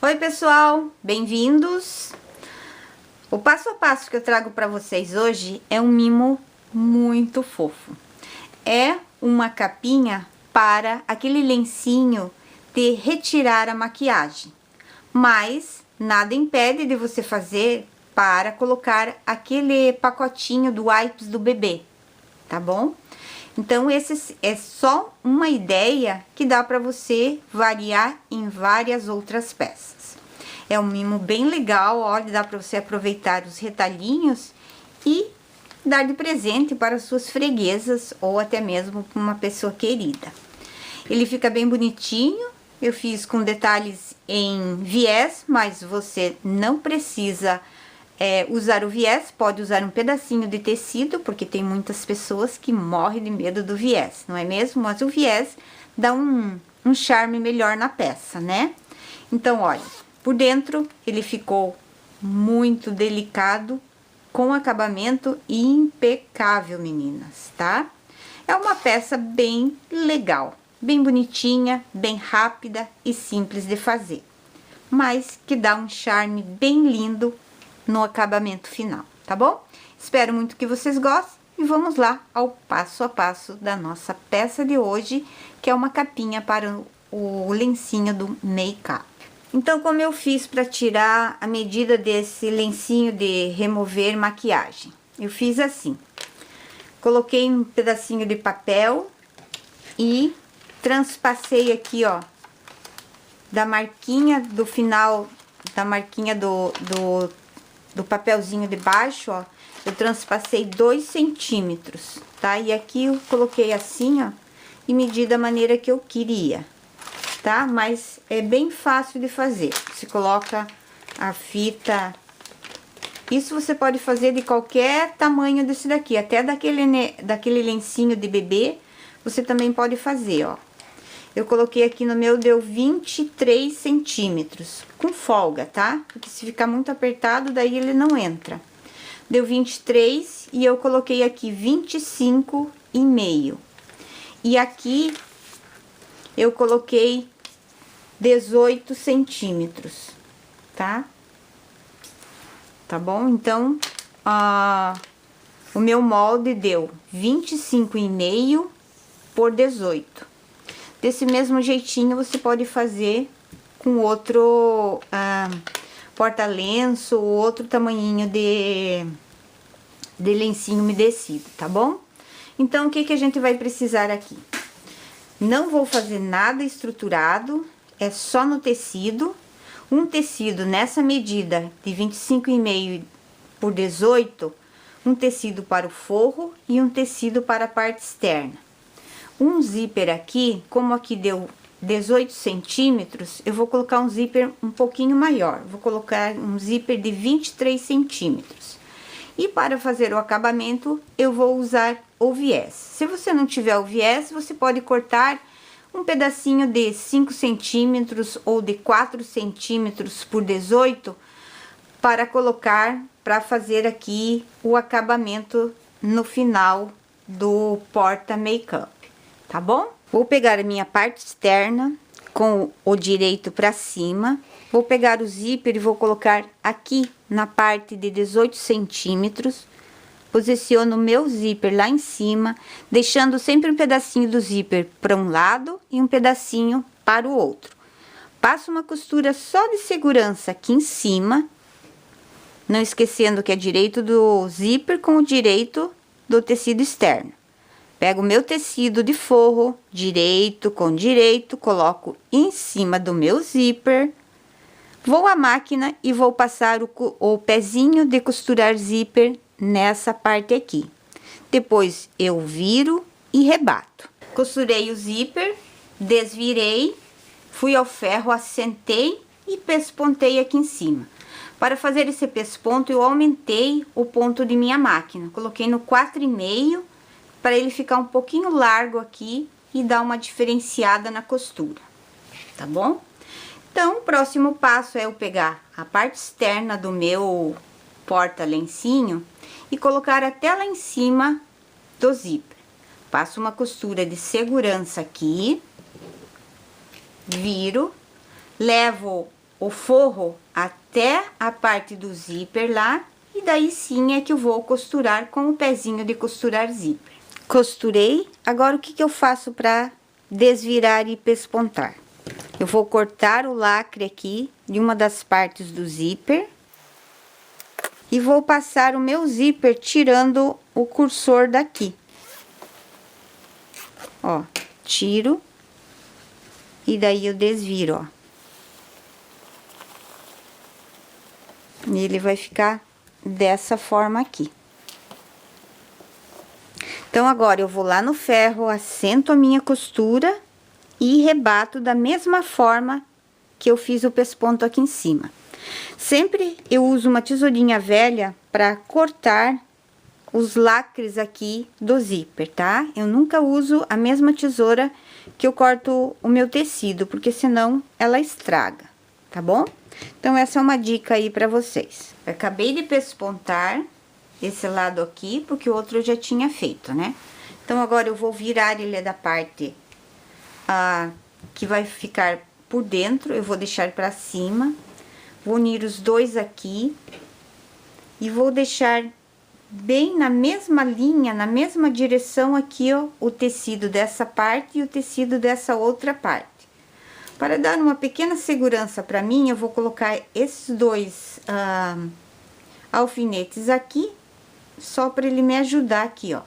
Oi pessoal, bem-vindos! O passo a passo que eu trago para vocês hoje é um mimo muito fofo. É uma capinha para aquele lencinho de retirar a maquiagem, mas nada impede de você fazer para colocar aquele pacotinho do wipes do bebê, tá bom? Então, esse é só uma ideia que dá para você variar em várias outras peças. É um mimo bem legal, olha, dá para você aproveitar os retalhinhos e dar de presente para suas freguesas ou até mesmo para uma pessoa querida. Ele fica bem bonitinho, eu fiz com detalhes em viés, mas você não precisa usar o viés, pode usar um pedacinho de tecido, porque tem muitas pessoas que morrem de medo do viés, não é mesmo? Mas o viés dá um charme melhor na peça, né? Então, olha, por dentro ele ficou muito delicado, com acabamento impecável, meninas, tá? É uma peça bem legal, bem bonitinha, bem rápida e simples de fazer, mas que dá um charme bem lindo no acabamento final, tá bom? Espero muito que vocês gostem e vamos lá ao passo a passo da nossa peça de hoje, que é uma capinha para o lencinho do make-up. Então, como eu fiz para tirar a medida desse lencinho de remover maquiagem? Eu fiz assim, coloquei um pedacinho de papel e transpassei aqui, ó, da marquinha do final, da marquinha do papelzinho de baixo, ó, eu transpassei 2 centímetros, tá? E aqui eu coloquei assim, ó, e medi da maneira que eu queria, tá? Mas é bem fácil de fazer. Você coloca a isso você pode fazer de qualquer tamanho desse daqui, até daquele lencinho de bebê, você também pode fazer, ó. Eu coloquei aqui no meu, deu 23 centímetros, com folga, tá? Porque se ficar muito apertado, daí ele não entra. Deu 23 e eu coloquei aqui 25,5. E aqui eu coloquei 18 centímetros, tá? Tá bom? Então, o meu molde deu 25,5 por 18. Desse mesmo jeitinho, você pode fazer com outro porta-lenço ou outro tamanhinho de lencinho umedecido, tá bom? Então, o que a gente vai precisar aqui? Não vou fazer nada estruturado, é só no tecido. Um tecido nessa medida de 25,5 por 18, um tecido para o forro e um tecido para a parte externa. Um zíper aqui, como aqui deu 18 centímetros, eu vou colocar um zíper um pouquinho maior. Vou colocar um zíper de 23 centímetros. E para fazer o acabamento, eu vou usar o viés. Se você não tiver o viés, você pode cortar um pedacinho de 5 centímetros ou de 4 centímetros por 18 para colocar, para fazer aqui o acabamento no final do porta make-up. Tá bom? Vou pegar a minha parte externa com o direito para cima, vou pegar o zíper e vou colocar aqui na parte de 18 centímetros, posiciono o meu zíper lá em cima, deixando sempre um pedacinho do zíper para um lado e um pedacinho para o outro. Passo uma costura só de segurança aqui em cima, não esquecendo que é direito do zíper com o direito do tecido externo. Pego o meu tecido de forro, direito com direito, coloco em cima do meu zíper, vou à máquina e vou passar o pezinho de costurar zíper nessa parte aqui. Depois eu viro e rebato. Costurei o zíper, desvirei, fui ao ferro, assentei e pespontei aqui em cima. Para fazer esse pesponto, eu aumentei o ponto de minha máquina, coloquei no 4,5 para ele ficar um pouquinho largo aqui e dar uma diferenciada na costura, tá bom? Então, o próximo passo é eu pegar a parte externa do meu porta-lencinho e colocar até lá em cima do zíper. Passo uma costura de segurança aqui, viro, levo o forro até a parte do zíper lá, e daí sim é que eu vou costurar com o pezinho de costurar zíper. Costurei, agora o que que eu faço para desvirar e pespontar? Eu vou cortar o lacre aqui de uma das partes do zíper e vou passar o meu zíper tirando o cursor daqui. Ó, tiro e daí eu desviro, ó. E ele vai ficar dessa forma aqui. Então, agora eu vou lá no ferro, assento a minha costura e rebato da mesma forma que eu fiz o pesponto aqui em cima. Sempre eu uso uma tesourinha velha para cortar os lacres aqui do zíper, tá? Eu nunca uso a mesma tesoura que eu corto o meu tecido, porque senão ela estraga, tá bom? Então, essa é uma dica aí para vocês. Eu acabei de pespontar esse lado aqui, porque o outro eu já tinha feito, né? Então, agora eu vou virar ele da parte que vai ficar por dentro, eu vou deixar para cima, vou unir os dois aqui e vou deixar bem na mesma linha, na mesma direção aqui, ó, o tecido dessa parte e o tecido dessa outra parte. Para dar uma pequena segurança para mim, eu vou colocar esses dois alfinetes aqui, só para ele me ajudar aqui, ó.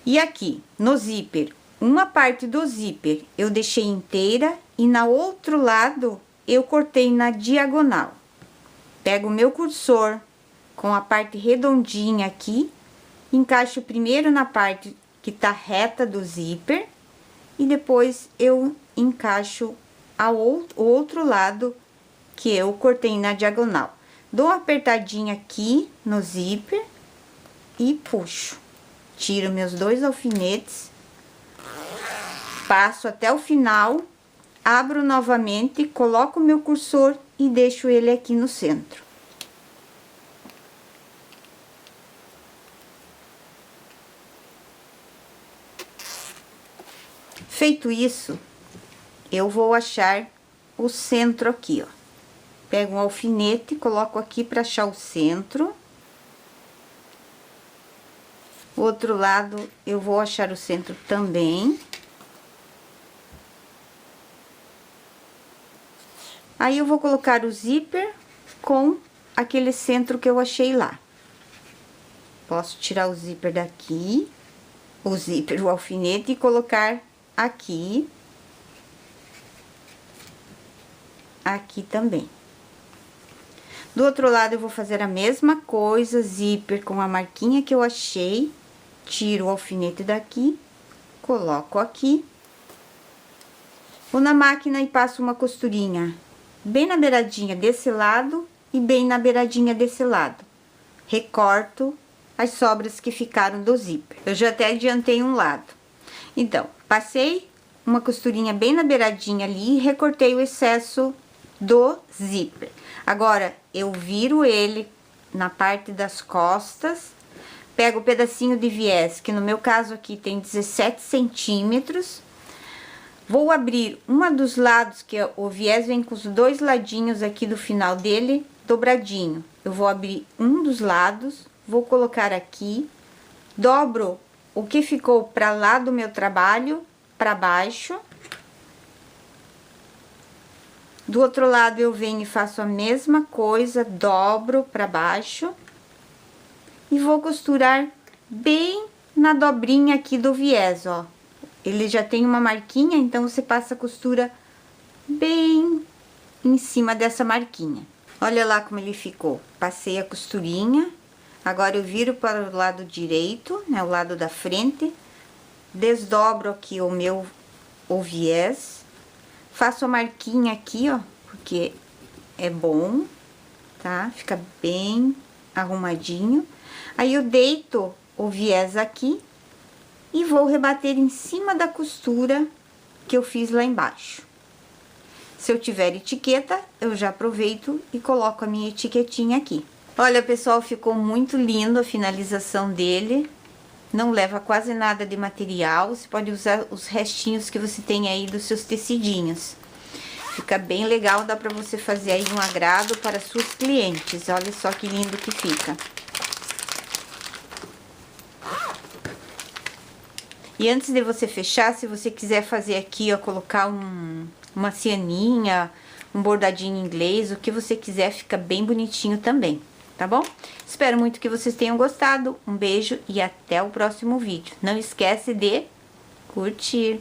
E aqui, no zíper, uma parte do zíper eu deixei inteira e na outro lado eu cortei na diagonal. Pego o meu cursor com a parte redondinha aqui, encaixo primeiro na parte que tá reta do zíper e depois eu encaixo o outro lado que eu cortei na diagonal. Dou uma apertadinha aqui no zíper e puxo. Tiro meus dois alfinetes, passo até o final, abro novamente, coloco o meu cursor e deixo ele aqui no centro. Feito isso, eu vou achar o centro aqui, ó. Pego um alfinete, coloco aqui para achar o centro. O outro lado, eu vou achar o centro também. Aí, eu vou colocar o zíper com aquele centro que eu achei lá. Posso tirar o zíper daqui, o alfinete, e colocar aqui. Aqui também. Do outro lado, eu vou fazer a mesma coisa, zíper com a marquinha que eu achei. Tiro o alfinete daqui, coloco aqui. Vou na máquina e passo uma costurinha bem na beiradinha desse lado e bem na beiradinha desse lado. Recorto as sobras que ficaram do zíper. Eu já até adiantei um lado. Então, passei uma costurinha bem na beiradinha ali e recortei o excesso do zíper. Agora, eu viro ele na parte das costas, pego o pedacinho de viés, que no meu caso aqui tem 17 centímetros. Vou abrir uma dos lados, que o viés vem com os dois ladinhos aqui do final dele, dobradinho. Eu vou abrir um dos lados, vou colocar aqui, dobro o que ficou para lá do meu trabalho, para baixo. Do outro lado, eu venho e faço a mesma coisa, dobro para baixo. E vou costurar bem na dobrinha aqui do viés, ó. Ele já tem uma marquinha, então você passa a costura bem em cima dessa marquinha. Olha lá como ele ficou. Passei a costurinha, agora eu viro para o lado direito, né, o lado da frente, desdobro aqui o viés, faço a marquinha aqui, ó, porque é bom, tá? Fica bem arrumadinho. Aí eu deito o viés aqui e vou rebater em cima da costura que eu fiz lá embaixo. Se eu tiver etiqueta, eu já aproveito e coloco a minha etiquetinha aqui. Olha, pessoal, ficou muito lindo a finalização dele. Não leva quase nada de material, você pode usar os restinhos que você tem aí dos seus tecidinhos. Fica bem legal, dá pra você fazer aí um agrado para suas clientes. Olha só que lindo que fica. E antes de você fechar, se você quiser fazer aqui, ó, colocar uma cianinha, um bordadinho inglês, o que você quiser, fica bem bonitinho também, tá bom? Espero muito que vocês tenham gostado. Um beijo e até o próximo vídeo. Não esquece de curtir.